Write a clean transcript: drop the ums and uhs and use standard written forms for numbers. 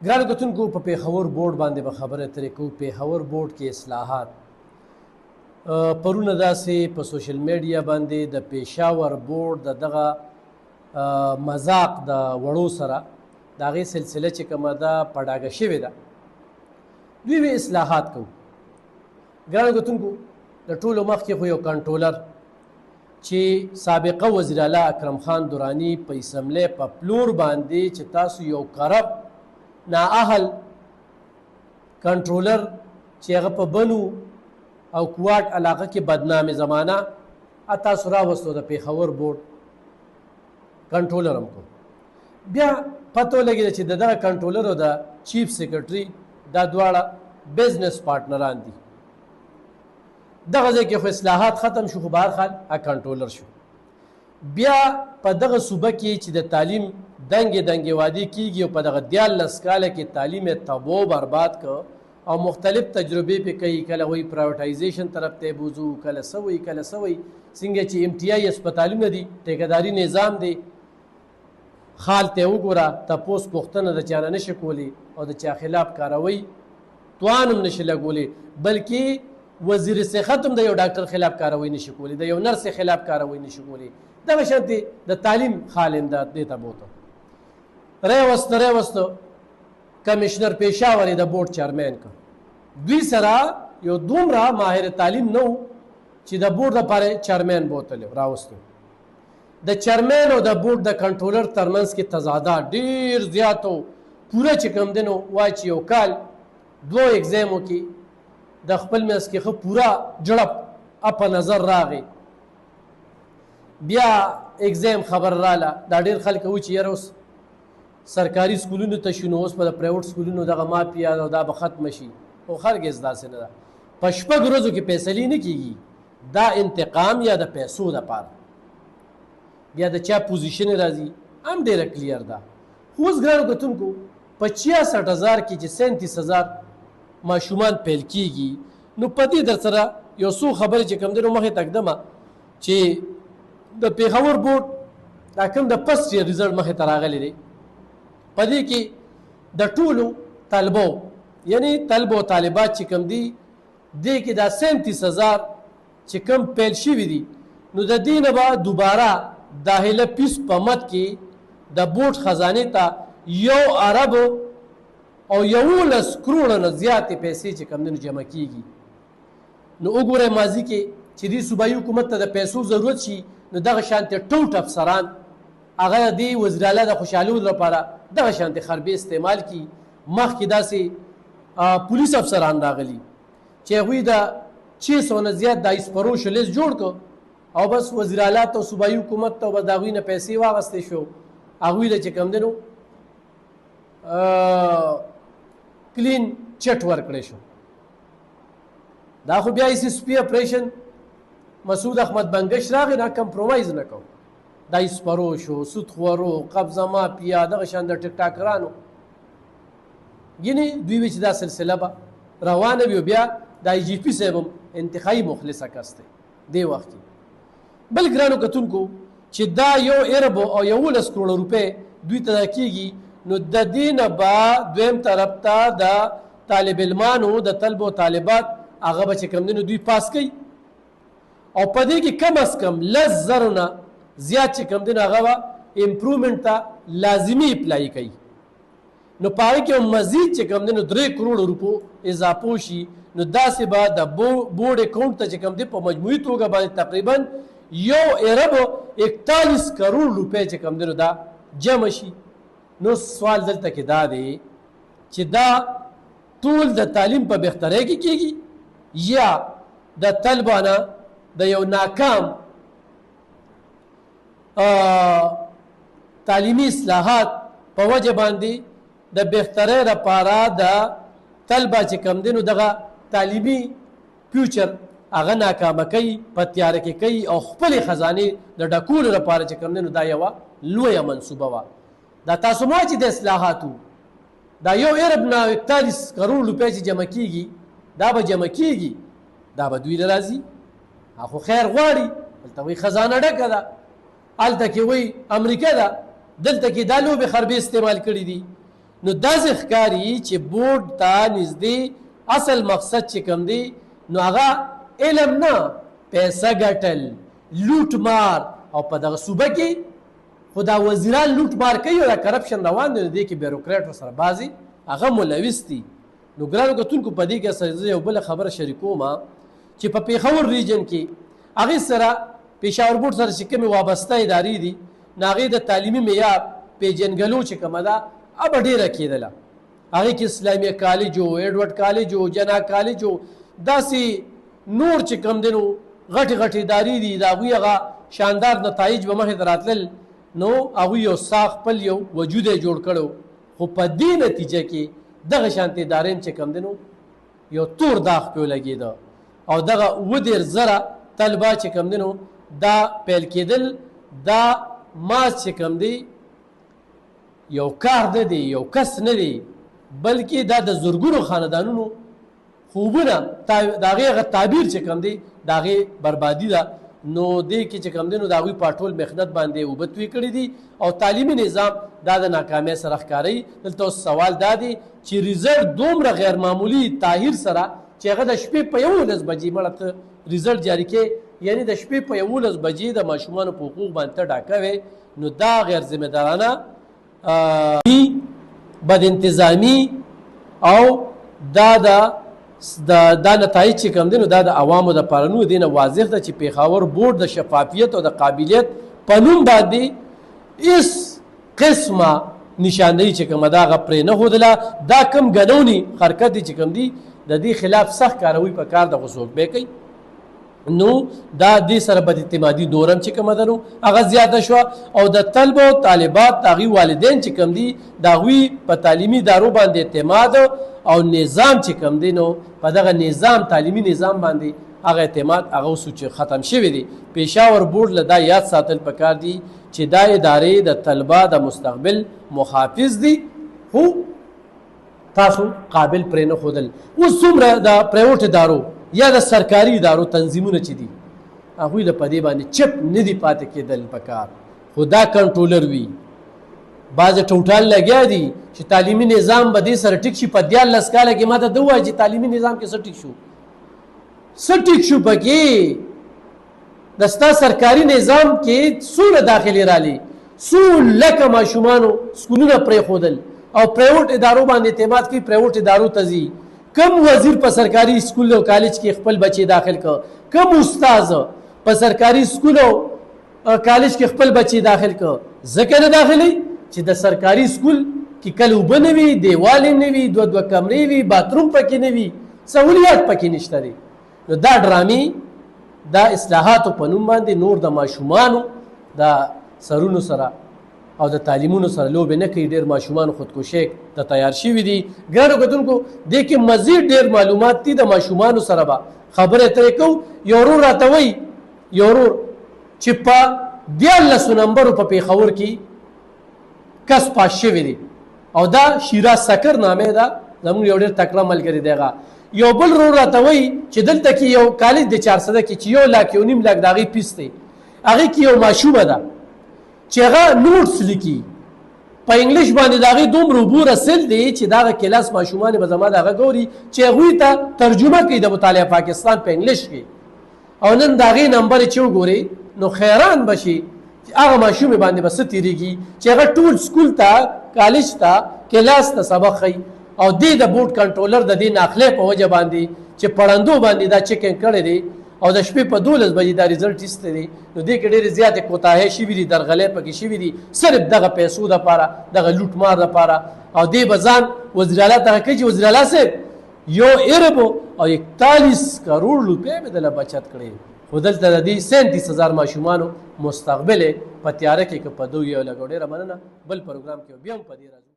ګرانو کتونکو په پېښور بورډ باندې به خبره ترې کوو. پېښور بورډ کې اصلاحات پرونه داسې په سوشل میډیا باندې د پېښور بورډ د دغه مذاق د وړو سره د هغې سلسله چې کومه ده په ډاګه شوې ده. دوی به اصلاحات کوو. ګرانو کتونکو د ټولو مخکې خو یو کنټرولر چې سابقه وزیر اعلی اکرم خان دراني په اسمبلی په پلور باندې چې تاسو یو کرب نااهل کنټرولر چې هغه په بنو او کوواټ علاقه کې بدنامې زمانه تاسو راوستو د پېښور بورډ کنټرولر هم کو. بیا پته ولګېده چې د دغه کنټرولر او د چیف سیکرټري دا دواړه بزنس پارټنران دي. دغه ځای کې خو اصلاحات ختم شو، خو بهرحال کنټرولر شو. بیا په دغه صوبه کې چې د تعلیم دنګې دنګې وادي کېږي او په دغه 14 کاله کې تعلیم یې تباه و برباد که او مختلف تجربې پې کوي. کله وایي پرایوټایزیشن طرف ته یې بوځو، کله څه وایي کله څه وایي. څنګه چې MTI اسپتالونه دي، ټیکهداري نظام دی، خال ته وګوره، تپوس پوښتنه د چا نه نشي کولی او د چا خلاف کاروي توان هم نشي لګولی، بلکې وزیر صحت هم د یو ډاکټر خلاف کاروي نشي کولی، د یو نرس خلاف کاروي نشي کولی. دغه شانتې د تعلیم حال امداد دې ته بوته. ریوسته کمیشنر پېښور یې د بورډ چیرمین که. دوی سره یو دومره ماهر تعلیم نه و چې د بورډ لپاره چیرمین بوتلی راوستو. د چیرمین او د بورډ د کنټرولر ترمنځ کې تضادات ډېر زیات و. پوره چې کوم دی نو وایي چې یو کال 2 ایگزامو کې د خپل منځ کې ښه پوره جړپ په نظر راغی. بیا ایگزام خبر راله، دا ډېر خلک و چې یاره اوس سرکاري سکولونو ته شو، نو اوس په د پرایوټ سکولونو دغه مافیا او دا به ختمه شي. خو هرګز داسې نه ده. په 6 ورځو کې فیصلې نه کېږي. دا انتقام یا د پیسو دپاره. بیا د چا پوزیشن راځي هم ډېره کلیر ده. خو اوس ګرانو کتونکو په 66,000 کې چې 37,000 ماشومان پیل کېږي، نو په دې در سره یو څو خبرې چې کوم دی نو مخې تږدمه چې د پېښور بورډ دا کوم د فسټ ایئر ریزلټ مخې ته راغلی دی. په دې کې د ټولو طلبو یعنی طلبو طالبات چې کوم دي دې کې دا 37,000 چې کوم پیل شوي دي، نو د دې نه به دوباره داخله فیس په مد کې د بورډ خزانې ته 1 ارب او 11 کروړه نه زیاتې پیسې چې کوم دي نو جمع کېږي. نو وګورئ ماضي کې چې دې صوبایي حکومت ته د پیسو ضرورت شي، نو دغه شانتې ټوټ افسران هغه د وزیر اعلی د خوشحالولو لپاره دغه شانتې خربې استعمال کړي. مخکې داسې پولیس افسران راغلي چې هغوی د 600 نه زیات د ایسپروشو لیست جوړ کړ او بس وزیر اعلی ته صوبایي حکومت ته بس د هغوی نه پیسې واغستې شو. هغوی له چې کوم دی نو کلین چټ ورکړی شو. دا خو بیا SSP اپریشن مسعود احمد بنگش راغی، دا کمپرومایز نه کوو. دا ایسپرو شو، سودخورو، قبضه مافیا، دغه شان د ټیک ټاکرانو. یعنې دوی وی چې دا سلسله به روانه وي. بیا د IGP صاحب هم انتخابي مخلصه کس دی دې وخت کې. بل ګرانو کتونکو چې دا 1 ارب او 11 کروړه روپۍ دوی ته دا کېږي، نو د دې نه به دویم طرف ته د طالب علمانو د طلبو طالبات هغه به چې کوم دی نو دوی پاس کوي او په دې کې کم از کم 10,000 نه زیات چې کوم دی نو هغه به امپرومنټ ته لازمي اپلای کوي. نو په هغې کې مزید چې کوم دی نو 3 کروړه روپو اضافه شي، نو داسې به د بورډ اکاونټ ته چې کوم دی په مجموعي توګه باندې تقریبا 1 ارب 41 کروړ روپۍ چې کوم دی نو دا جمع شي. نو سوال دلته کې دا دی چې دا ټول د تعلیم په بهترۍ کې کېږي یا د طلبانه د یو ناکام تعلیمي اصلاحات په وجه باندې د بهترۍ لپاره د طلبه چې کوم دی نو دغه تعلیمي فیوچر هغه ناکامه کوي، په تیاره کې کوي او خپلې خزانې د ډکولو لپاره چې کوم دی نو دا یوه لویه منصوبه وه. دا تاسو مو چې د اصلاحاتو دا 1 ارب نه 41 کروړ روپۍ چې جمع کېږي، دا به جمع کېږي، دا به دوی له راځي. خو خیر غواړي. هلته وایي خزانه ډکه ده، هلته کې وایي امریکا ده، دلته کې دا لوبې خربې استعمال کړي دي. نو داسې ښکاري چې بورډ ته نږدې اصل مقصد چې کوم دی نو هغه علم نه پیسه ګټل لوټ مار او په دغه صوبه کې خو دا وزیران لوټ مار کوي او دا کرپشن روان دی دې کې بیروکریټ سره بعضې هغه ملوث دي نو ګرانو کتونکو په دې کې زه یو بله خبره شریکوم چې په پېښور ریجن کې هغې سره پېښور بورډ سره چې کومې وابسته ادارې دي نو هغې د تعلیمي معیار پیژنګلو چې کومه ده هغه ډېره کېدله هغې کې اسلامیه کالج و ایډورډ کالج و جنا کالج و داسې نور چې کوم دی نو غټې غټې ادارې دي د هغوی هغه شاندار نتایج به مخې ته راتلل نو هغوی یو ساخ خپل یو وجود یې جوړ کړی خو په دې نتیجه کې دغه شانتې ادارې چې کوم دی نو یو تور داغ پې ولګېده او دغه 7,000 طلبه چې کوم دی نو دا پیل کېدل دا ماس چې کوم دی یو کار نه دی یو کس نه دی بلکې دا د زرګونو خاندانونو خوبونه د هغې هغه تعبیر چې کوم دی د هغې بربادي ده نو دې کې چې کوم دی نو د هغوی په ټول محنت باندې اوبه توی کړي دي او تعلیمي نظام دا د ناکامۍ سره ښکاري دلته اوس سوال دا دی چې ریزلټ دومره غیر معمولي تاهیر سره چې هغه د شپې په 11 بجې مړه ته ریزلټ جاري کې یعنی د شپې په 11 بجې د ماشومانو په حقوق باندې ته ډاکه وې نو دا غیر ذمهدارانه بد انتظامي او دا نتایج چې کوم دی نو دا د عوامو دپاره نو دې نه واضح ده چې پېښور بورډ د شفافیت او د قابلیت په نوم باندې هېڅ قسمه نشاندهي چې کومه ده هغه پرې نه ښودله دا کم ګنونې حرکت دی چې کوم دی د دې خلاف سخت کاروي په کار دغه څوک به کوي نو دا دې سره بد اعتمادي دورم چې کومه ده نو هغه زیاته شوه او د طلبه او طالبات د هغوی والدین چې کوم دي د هغوی په تعلیمي ادارو باندې اعتماد او نظام چې کوم دی نو په دغه نظام تعلیمي نظام باندې هغه اعتماد هغه اوس چې ختم شوی دی پېښور بورډ له دا یاد ساتل پکار دي چې دا ادارې د طلبه د مستقبل محافظ دي خو تاسو قابل پرې نه ښودل اوس څومره د پرایوټ ادارو یا د سرکاري ادارو تنظیمونه چې دي هغوی له په دې باندې چپ نه دي پاتې کېدل پکار خو دا کنټرولر وي بعضې ټوټال لګیا دي چې تعلیمي نظام به دې سره ټیک شي په 14 کاله کې ما ته ده ووایي چې تعلیمي نظام کې څه ټیک شو څه ټیک شو پکې د ستا سرکاري نظام کې څومره داخلې رالي څو لکه ماشومانو سکولونه پرېښودل او پرایوټ ادارو باندې اعتماد کوي پرایوټ ادارو ته ځي کم وزیر په سرکاري سکول او کالج کې خپل بچی داخل کړ کم استاد په سرکاري سکول او کالج کې خپل بچی داخل کړ ځکه نه داخلي چې د سرکاري سکول کې کله اوبه نه وي دیوال نه وي دوه کمرې وي باتروم پکې نه وي سهولیات پکې نشته دي نو دا ډرامې دا اصلاحاتو په نوم باندې نور د ماشومانو د سرونو سره او د تعلیمونو سره لوبې نه کوي ډېر ماشومان خودکشي ته تیار شوي دي ګرانو کتونکو دې کې مزید ډېر معلومات دي د ماشومانو سره به خبرې ترې کوو یو ورور راته وایي یو ورور چې په 14 نمبرو په پېښور کې کس پاس شوی دی او دا شیراز سکر نامې ده زموږ یو ډېر تکړه ملګری دی هغه یو بل ورور راته وایي چې دلته کې یو کالج دی 400 کې چې 1 لاک 1.5 لاک د هغې فیس دی هغې کې یو ماشومه ده چې هغه نوټس لیکي په انګلیش باندې د هغې دومره اوبو رسل دی چې د هغه کلاس ماشومانې به زما د هغه ګوري چې هغوی ته ترجمه کوي د مطالعه پاکستان په انګلیش کې او نن د هغې نمبر چې وګورې نو حیران به شي چې هغه ماشومې باندې به څه تېرېږي چې هغه ټول سکول ته کالج ته کلاس ته سبق ښیي او دې د بورډ کنټرولر د دې ناخلې په وجه باندې چې پړندو باندې دا چیکینګ کړی دی او د شپې په 12 بجې دا ریزلټ ایستی دی نو دې کې ډېرې زیاتې کوتاهۍ شوي دي درغلۍ پکې شوي دي صرف دغه پیسو دپاره دغه لوټ مار دپاره او دې به ځان وزیراعلی ته کوي چې وزیراعلی صاحب 1 ارب او 41 کروڑ روپۍ مې دله بچت کړی خو دلته د دې 37,000 ماشومانو مستقبل په تیاره کې که په 2 یو لګو ډېره مننه بل پروګرام کې بیا هم په دې راځو